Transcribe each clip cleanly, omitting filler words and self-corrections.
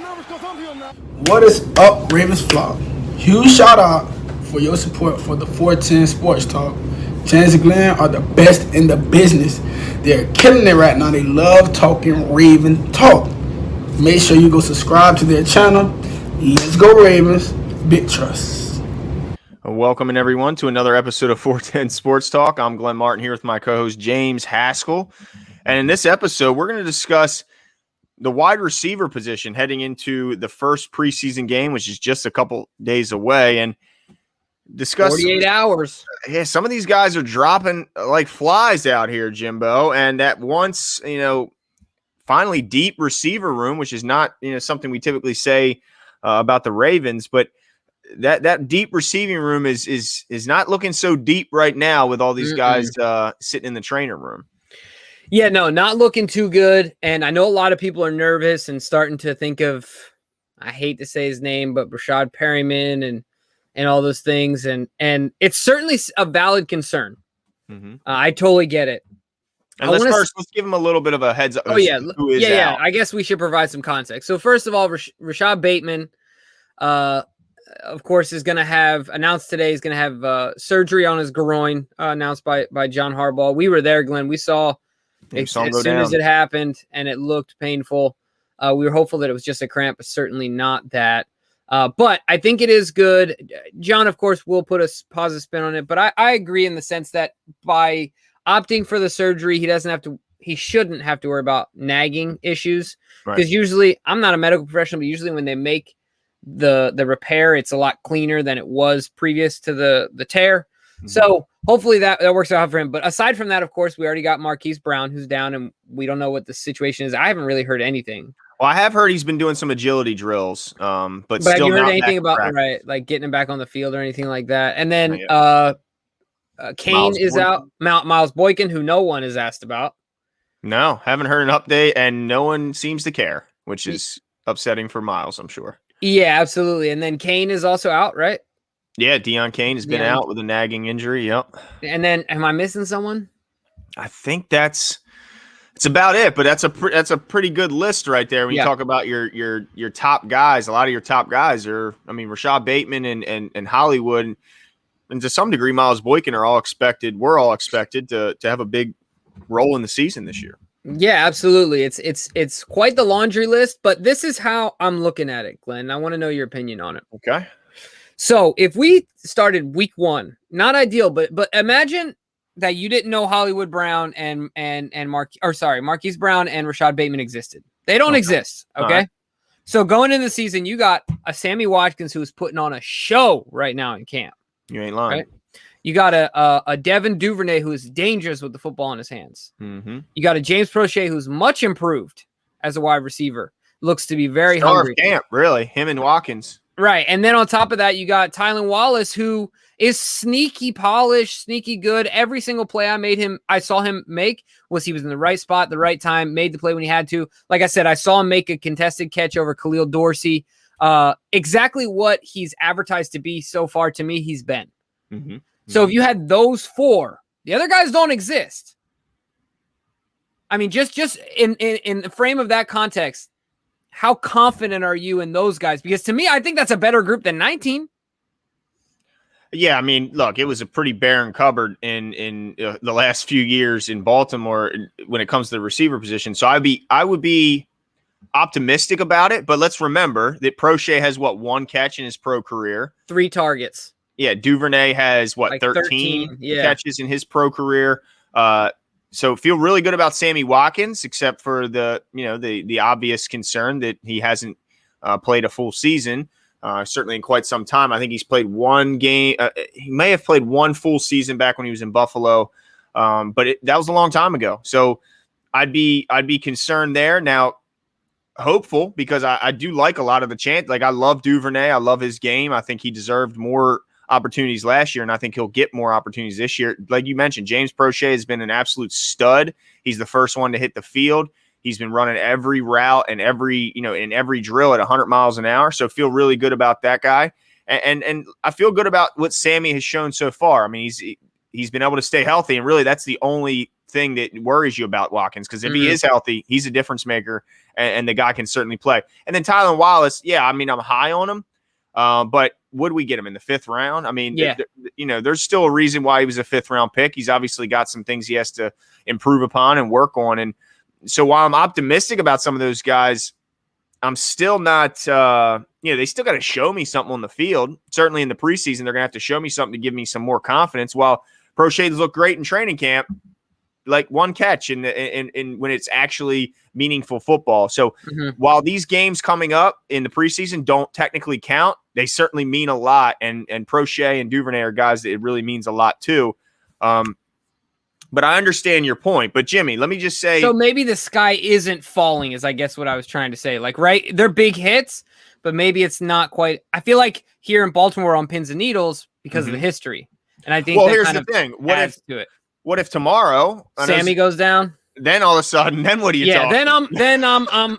What is up, Ravens flock? Huge shout out for your support for the 410 Sports Talk. James and Glenn are the best in the business. They're killing it right now. They love talking Raven talk. Make sure you go subscribe to their channel. Let's go Ravens. Big trust. Welcome everyone to another episode of 410 Sports Talk. I'm Glenn Martin here with my co-host James Haskell. And in this episode, we're going to discuss the wide receiver position heading into the first preseason game, which is just a couple days away, and discuss 48 hours. Yeah, some of these guys are dropping like flies out here, Jimbo. And that once, finally deep receiver room, which is not, something we typically say about the Ravens, but that deep receiving room is not looking so deep right now with all these guys sitting in the trainer room. Yeah, no, not looking too good. And I know a lot of people are nervous and starting to think of, I hate to say his name, but Rashad Perryman and all those things. And it's certainly a valid concern. Mm-hmm. I totally get it. And let's give him a little bit of a heads up. Oh, yeah. Who is out. I guess we should provide some context. So first of all, Rashad Bateman, of course, is going to have announced today. He's going to have surgery on his groin announced by John Harbaugh. We were there, Glenn. We saw as soon as it happened, and it looked painful. We were hopeful that it was just a cramp, but certainly not that. But I think it is good. John, of course, will put a positive spin on it, but I agree in the sense that by opting for the surgery, he shouldn't have to worry about nagging issues. Because usually, I'm not a medical professional, but usually when they make the repair, it's a lot cleaner than it was previous to the tear. Mm-hmm. So hopefully that works out for him. But aside from that, of course, we already got Marquis Brown, who's down, and we don't know what the situation is. I haven't really heard anything. Well, I have heard he's been doing some agility drills, but still have you heard not anything about like getting him back on the field or anything like that? And then Kane is out. Miles Boykin, who no one has asked about. No, haven't heard an update, and no one seems to care, which is upsetting for Miles, I'm sure. Yeah, absolutely. And then Kane is also out, right? Yeah, Dion Kane has been out with a nagging injury. Yep. And then, am I missing someone? I think it's about it. But that's a pretty good list right there. When you talk about your top guys, a lot of your top guys are, Rashad Bateman and Hollywood, and to some degree, Miles Boykin are all expected. We're all expected to have a big role in the season this year. Yeah, absolutely. It's quite the laundry list, but this is how I'm looking at it, Glenn. I want to know your opinion on it. Okay. So if we started week 1, not ideal, but imagine that you didn't know Hollywood Brown and Marquis Brown and Rashad Bateman existed. They don't exist. Okay. Right. So going into the season, you got a Sammy Watkins who is putting on a show right now in camp. You ain't lying. Right? You got a Devin Duvernay who is dangerous with the football in his hands. Mm-hmm. You got a James Prochet who's much improved as a wide receiver. Looks to be very hungry. Camp, really. Him and Watkins. Right. And then on top of that, you got Tylan Wallace, who is sneaky polished, sneaky good. Every single play I saw him make he was in the right spot, the right time, made the play when he had to. Like I said, I saw him make a contested catch over Khalil Dorsey. Exactly what he's advertised to be so far to me, he's been. Mm-hmm. So if you had those 4, the other guys don't exist. Just in the frame of that context, how confident are you in those guys? Because to me, I think that's a better group than 19. Yeah, look, it was a pretty barren cupboard in the last few years in Baltimore when it comes to the receiver position. So I would be optimistic about it, but let's remember that Prochet has 1 catch in his pro career, 3 targets. Yeah, Duvernay has 13 catches in his pro career. So feel really good about Sammy Watkins, except for the obvious concern that he hasn't played a full season, certainly in quite some time. I think he's played 1 game. He may have played 1 full season back when he was in Buffalo, but that was a long time ago. So I'd be concerned there. Now, hopeful, because I do like a lot of the chance. Like, I love Duvernay. I love his game. I think he deserved more opportunities last year, and I think he'll get more opportunities this year. Like you mentioned, James Prochet has been an absolute stud. He's the first one to hit the field. He's been running every route and in every drill at 100 miles an hour. So feel really good about that guy. And I feel good about what Sammy has shown so far. He's been able to stay healthy, and really that's the only thing that worries you about Watkins, because if he is healthy, he's a difference maker, and the guy can certainly play. And then Tyler Wallace, I mean, I'm high on him, but would we get him in the 5th round? I mean, there's still a reason why he was a 5th round pick. He's obviously got some things he has to improve upon and work on. And so while I'm optimistic about some of those guys, I'm still not, they still got to show me something on the field. Certainly in the preseason, they're going to have to show me something to give me some more confidence. While pro shades look great in training camp, like one catch in when it's actually meaningful football. So while these games coming up in the preseason don't technically count, they certainly mean a lot. And Prochet and Duvernay are guys that it really means a lot too. But I understand your point. But Jimmy, let me just say, so maybe the sky isn't falling, is I guess what I was trying to say. Like, right, they're big hits, but maybe it's not quite. I feel like here in Baltimore on pins and needles because of the history, and I think here's the thing: what if tomorrow Sammy goes down? Then all of a sudden, then what are you talking?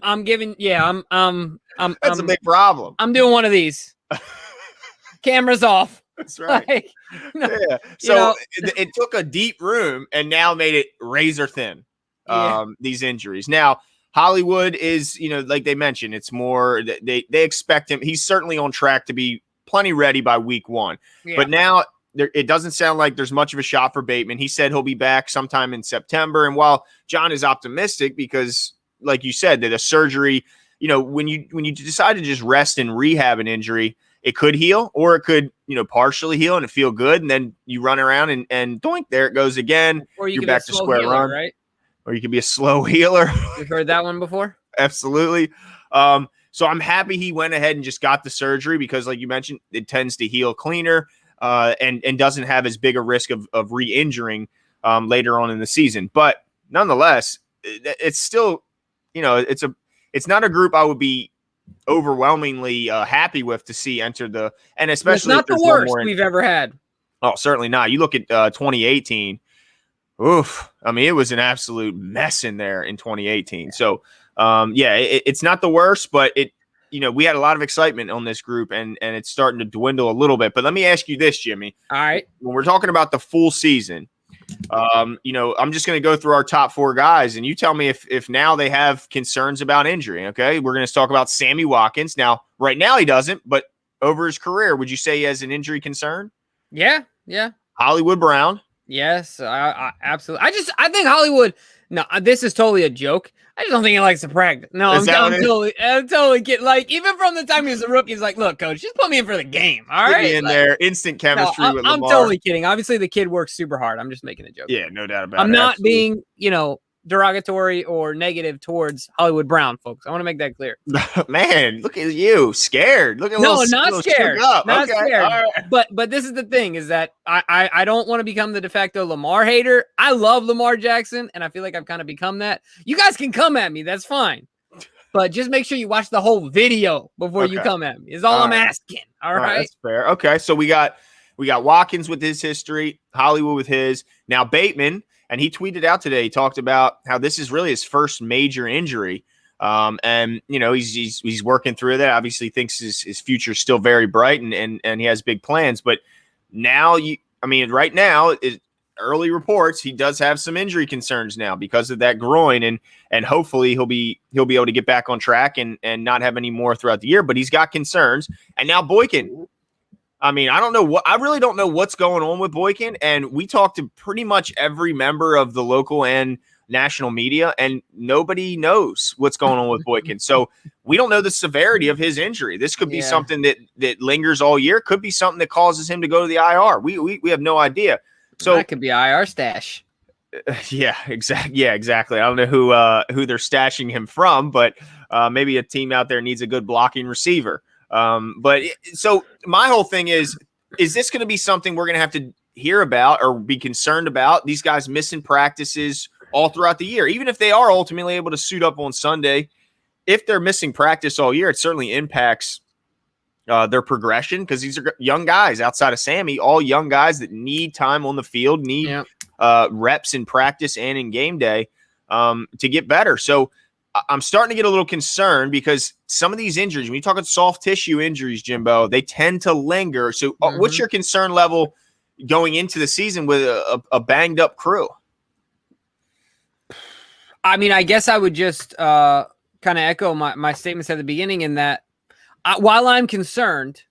I'm giving. Yeah, That's a big problem. I'm doing one of these. Cameras off. That's right. So it took a deep room and now made it razor thin. These injuries. Now Hollywood is, like they mentioned, it's more they expect him. He's certainly on track to be plenty ready by week 1. Yeah. But now it doesn't sound like there's much of a shot for Bateman. He said he'll be back sometime in September. And while John is optimistic because, like you said, that a surgery, when you decide to just rest and rehab an injury, it could heal or it could, partially heal and it feel good. And then you run around and doink, there it goes again. Or you're back to square healer, run. Right? Or you could be a slow healer. You've heard that one before? Absolutely. So I'm happy he went ahead and just got the surgery because, like you mentioned, it tends to heal cleaner and doesn't have as big a risk of re-injuring later on in the season. But nonetheless, it's still, it's not a group I would be overwhelmingly happy with to see enter the, and especially it's not the worst we've ever had. Oh, certainly not. You look at 2018. Oof. I mean, it was an absolute mess in there in 2018. So, it's not the worst, but we had a lot of excitement on this group and it's starting to dwindle a little bit. But let me ask you this, Jimmy. All right. When we're talking about the full season, I'm just going to go through our top 4 guys and you tell me if now they have concerns about injury. Okay. We're going to talk about Sammy Watkins. Now, right now he doesn't, but over his career, would you say he has an injury concern? Yeah. Hollywood Brown. Yes, I absolutely. I think Hollywood. No, this is totally a joke. I just don't think he likes to practice. No, I'm totally kidding. Like, even from the time he was a rookie, he's like, look, coach, just put me in for the game. All right. Get me in there. Instant chemistry with Lamar. I'm totally kidding. Obviously, the kid works super hard. I'm just making a joke. Yeah, no doubt about it. I'm not being, derogatory or negative towards Hollywood Brown, folks. I want to make that clear. Man, look at you, scared. Look at not scared. Not scared. Right. But this is the thing: is that I don't want to become the de facto Lamar hater. I love Lamar Jackson, and I feel like I've kind of become that. You guys can come at me, that's fine, but just make sure you watch the whole video before you come at me. Is all I'm asking. All right, that's fair. Okay, so we got Watkins with his history, Hollywood with his. Now Bateman. And he tweeted out today, he talked about how this is really his first major injury. And, he's working through that. Obviously thinks his future is still very bright and he has big plans. But now, right now, early reports, he does have some injury concerns now because of that groin. And hopefully he'll be able to get back on track and not have any more throughout the year. But he's got concerns. And now Boykin. I really don't know what's going on with Boykin. And we talked to pretty much every member of the local and national media, and nobody knows what's going on with Boykin. So we don't know the severity of his injury. This could be something that lingers all year. Could be something that causes him to go to the IR. We have no idea. So that could be IR stash. Yeah, exactly. I don't know who they're stashing him from, but maybe a team out there needs a good blocking receiver. So my whole thing is this going to be something we're going to have to hear about or be concerned about? These guys missing practices all throughout the year, even if they are ultimately able to suit up on Sunday. If they're missing practice all year, it certainly impacts their progression because these are young guys outside of Sammy, all young guys that need time on the field, need reps in practice and in game day to get better. So I'm starting to get a little concerned because some of these injuries, when you talk about soft tissue injuries, Jimbo, they tend to linger. So what's your concern level going into the season with a banged up crew? I mean, I guess I would just kind of echo my statements at the beginning in that while I'm concerned,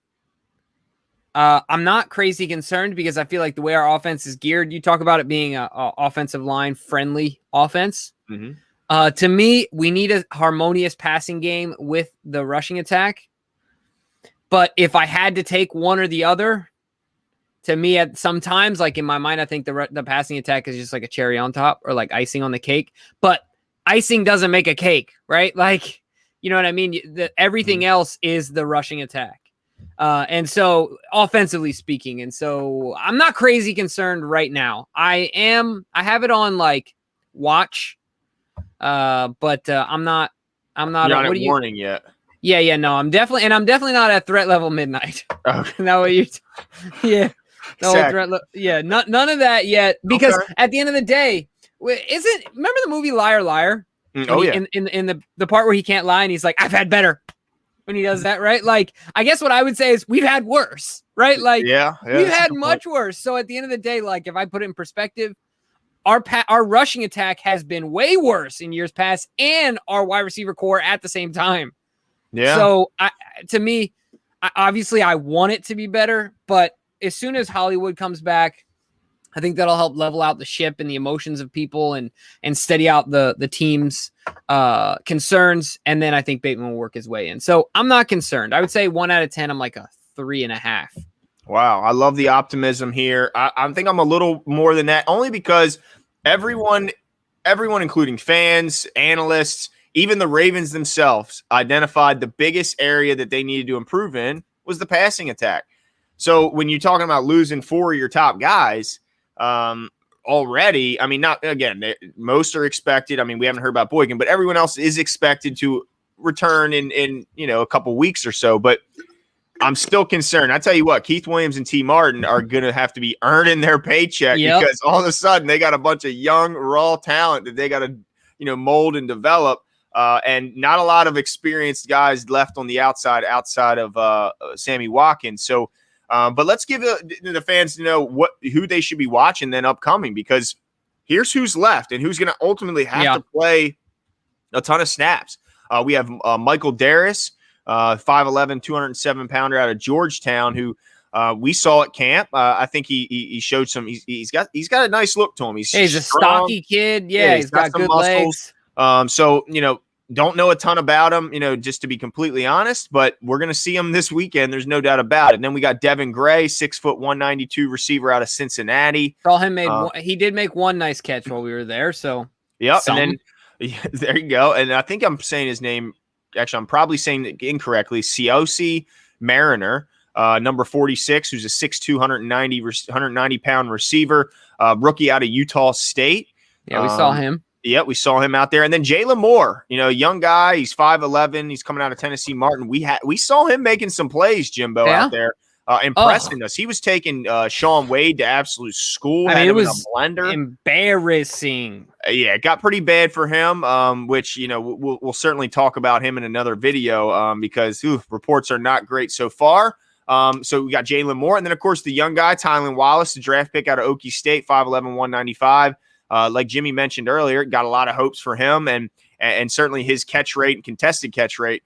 I'm not crazy concerned because I feel like the way our offense is geared, you talk about it being a offensive line friendly offense. Mm-hmm. To me, we need a harmonious passing game with the rushing attack. But if I had to take one or the other, to me, at sometimes, like in my mind, I think the passing attack is just like a cherry on top or like icing on the cake. But icing doesn't make a cake, right? Like, you know what I mean? Everything else is the rushing attack. And so offensively speaking, and so I'm not crazy concerned right now. I have it on like watch, but I'm not. You're not at warning yet. Yeah, no, I'm definitely not at threat level midnight. Okay. Now what you? Yeah, no exactly. None of that yet. Because at the end of the day, remember the movie Liar Liar? In the part where he can't lie and he's like, I've had better. When he does that, right? Like, I guess what I would say is we've had worse, right? Like, we've had much worse. So at the end of the day, like, if I put it in perspective, our rushing attack has been way worse in years past, and our wide receiver core at the same time. Yeah. So to me, obviously, I want it to be better, but as soon as Hollywood comes back, I think that'll help level out the ship and the emotions of people and steady out the team's concerns. And then I think Bateman will work his way in. So I'm not concerned. I would say 1 out of 10. I'm like a 3.5. Wow. I love the optimism here. I think I'm a little more than that, only because everyone, including fans, analysts, even the Ravens themselves, identified the biggest area that they needed to improve in was the passing attack. So when you're talking about losing 4 of your top guys, already, I mean, not again, most are expected. I mean, we haven't heard about Boykin, but everyone else is expected to return in a couple weeks or so. But I'm still concerned. I tell you what, Keith Williams and T. Martin are going to have to be earning their paycheck because all of a sudden they got a bunch of young, raw talent that they got to, mold and develop. And not a lot of experienced guys left on the outside of Sammy Watkins. So, but let's give the fans to know who they should be watching then upcoming, because here's who's left and who's going to ultimately have to play a ton of snaps. We have Michael Darris, 5'11", 207-pounder out of Georgetown, who we saw at camp. I think he showed some. He's got a nice look to him. He's a stocky kid. Yeah, he's got good muscles. Legs. So don't know a ton about him, just to be completely honest, but we're going to see him this weekend. There's no doubt about it. And then we got Devin Gray, 6 foot 192 receiver out of Cincinnati. Saw him he did make one nice catch while we were there. So yep. And then there you go. And I think I'm saying his name. Actually, I'm probably saying it incorrectly. Siosi Mariner, number 46, who's a 6'2", 190-pound receiver, rookie out of Utah State. Yeah, we saw him. Yeah, we saw him out there. And then Jalen Moore, young guy. He's 5'11". He's coming out of Tennessee Martin. We saw him making some plays, Jimbo, out there, impressing us. He was taking Sean Wade to absolute school. I mean, it was a blender. Embarrassing. Yeah, it got pretty bad for him, which, we'll certainly talk about him in another video because reports are not great so far. So we got Jalen Moore. And then, of course, the young guy, Tylan Wallace, the draft pick out of Okie State, 5'11", 195. Like Jimmy mentioned earlier, got a lot of hopes for him, and certainly his catch rate and contested catch rate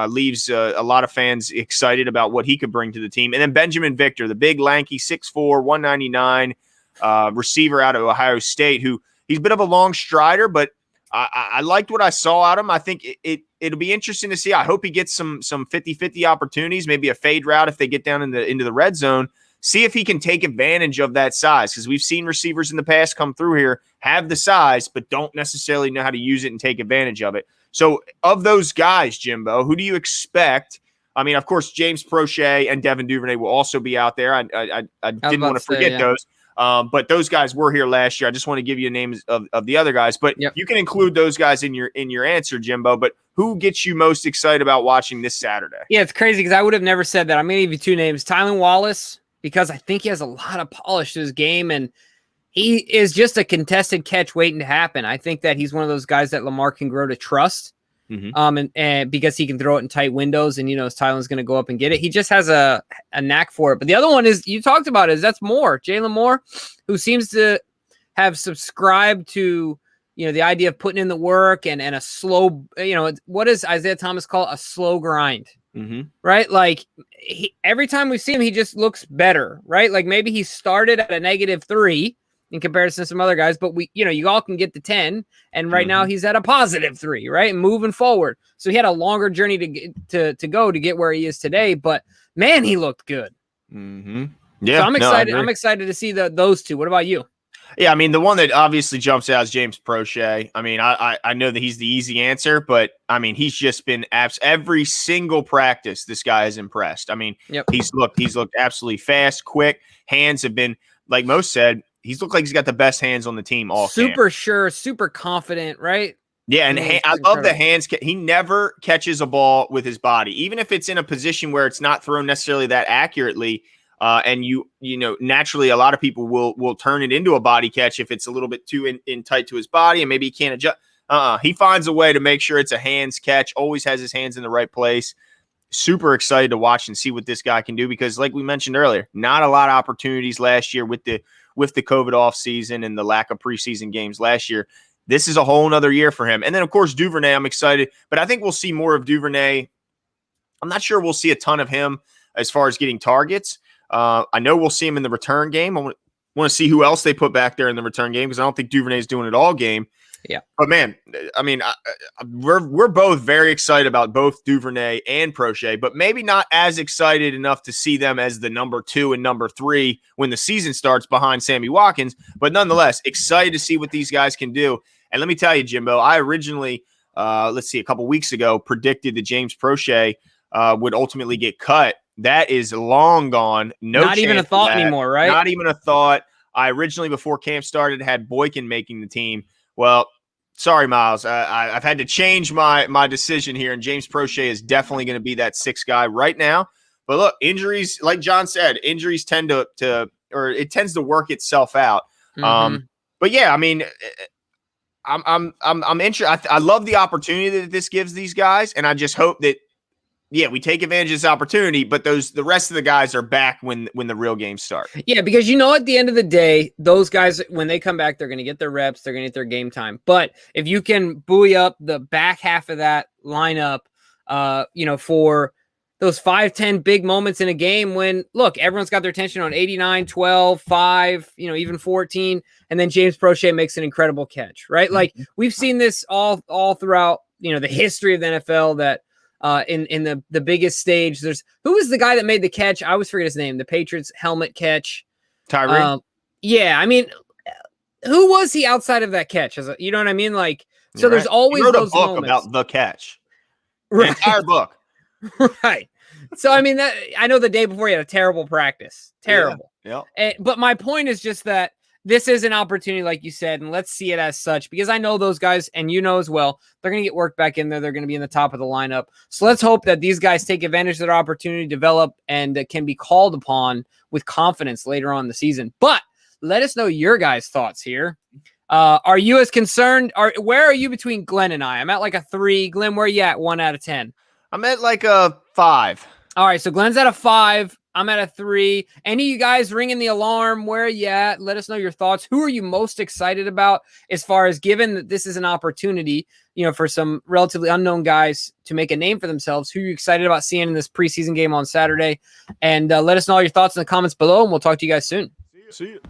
leaves a lot of fans excited about what he could bring to the team. And then Benjamin Victor, the big, lanky, 6'4", 199 receiver out of Ohio State, who he's a bit of a long strider, but I liked what I saw out of him. I think it'll be interesting to see. I hope he gets some 50-50 opportunities, maybe a fade route if they get down into the red zone. See if he can take advantage of that size, because we've seen receivers in the past come through here, have the size, but don't necessarily know how to use it and take advantage of it. So of those guys, Jimbo, who do you expect? I mean, of course, James Prochet and Devin Duvernay will also be out there. I didn't want to forget those. But those guys were here last year. I just want to give you names of the other guys. But you can include those guys in your answer, Jimbo. But who gets you most excited about watching this Saturday? Yeah, it's crazy because I would have never said that. I'm going to give you two names. Tylan Wallace, because I think he has a lot of polish to his game, and he is just a contested catch waiting to happen. I think that he's one of those guys that Lamar can grow to trust, and because he can throw it in tight windows, and Tylan's going to go up and get it. He just has a knack for it. But the other one is you talked about that's Moore, Jalen Moore, who seems to have subscribed to the idea of putting in the work and a slow, what does Isaiah Thomas call a slow grind? Right? Like every time we see him, he just looks better, right? Like maybe he started at a -3 in comparison to some other guys, but you all can get to 10, and right now he's at a +3, right? And moving forward. So he had a longer journey to go to get where he is today, but man, he looked good. Yeah. So I'm excited. I'm excited to see those two. What about you? Yeah, I mean, the one that obviously jumps out is James Prochet. I mean, I know that he's the easy answer, but I mean, he's just been every single practice. This guy has impressed. I mean, he's looked absolutely fast, quick. Hands have been, like most said, he's looked like he's got the best hands on the team. Super sure, super confident, right? Yeah, and I love the hands. He never catches a ball with his body, even if it's in a position where it's not thrown necessarily that accurately. And naturally, a lot of people will turn it into a body catch if it's a little bit too in tight to his body, and maybe he can't adjust. He finds a way to make sure it's a hands catch. Always has his hands in the right place. Super excited to watch and see what this guy can do, because, like we mentioned earlier, not a lot of opportunities last year with the COVID off season and the lack of preseason games last year. This is a whole nother year for him. And then, of course, Duvernay. I'm excited, but I think we'll see more of Duvernay. I'm not sure we'll see a ton of him as far as getting targets. I know we'll see him in the return game. I want to see who else they put back there in the return game, because I don't think Duvernay's doing it all game. Yeah. But man, I mean, we're both very excited about both Duvernay and Prochet, but maybe not as excited enough to see them as the number 2 and number 3 when the season starts behind Sammy Watkins. But nonetheless, excited to see what these guys can do. And let me tell you, Jimbo, I originally, a couple weeks ago, predicted that James Prochet would ultimately get cut. That is long gone. Not even a thought anymore, right? Not even a thought. I originally, before camp started, had Boykin making the team. Well, sorry, Miles. I've had to change my decision here, and James Prochet is definitely going to be that 6th guy right now. But look, injuries, like John said, injuries tend it tends to work itself out. But yeah, I mean, I'm interested. I love the opportunity that this gives these guys, and I just hope that, yeah, we take advantage of this opportunity, but the rest of the guys are back when the real games start. Yeah, because at the end of the day, those guys, when they come back, they're going to get their reps, they're going to get their game time. But if you can buoy up the back half of that lineup, for those 5-10 big moments in a game when, look, everyone's got their attention on 89, 12, 5, even 14, and then James Prochet makes an incredible catch, right? Like, we've seen this all throughout, the history of the NFL, that in the biggest stage, who was the guy that made the catch? I always forget his name. The Patriots helmet catch. Tyree. Yeah, I mean, who was he outside of that catch? You know what I mean? Like, so there's always those moments about the catch. Right. The entire book. Right. So I mean, I know the day before he had a terrible practice. Terrible. Yeah. But my point is just that this is an opportunity, like you said, and let's see it as such, because I know those guys, and as well, they're going to get work back in there. They're going to be in the top of the lineup. So let's hope that these guys take advantage of their opportunity, develop, and can be called upon with confidence later on in the season. But let us know your guys' thoughts here. Are you as concerned? Where are you between Glenn and I? I'm at like a 3. Glenn, where are you at? 1 out of 10. I'm at like a 5. All right, so Glenn's at a 5. I'm at a 3. Any of you guys ringing the alarm? Where are you at? Let us know your thoughts. Who are you most excited about, as far as, given that this is an opportunity, for some relatively unknown guys to make a name for themselves? Who are you excited about seeing in this preseason game on Saturday? And let us know all your thoughts in the comments below, and we'll talk to you guys soon. See you.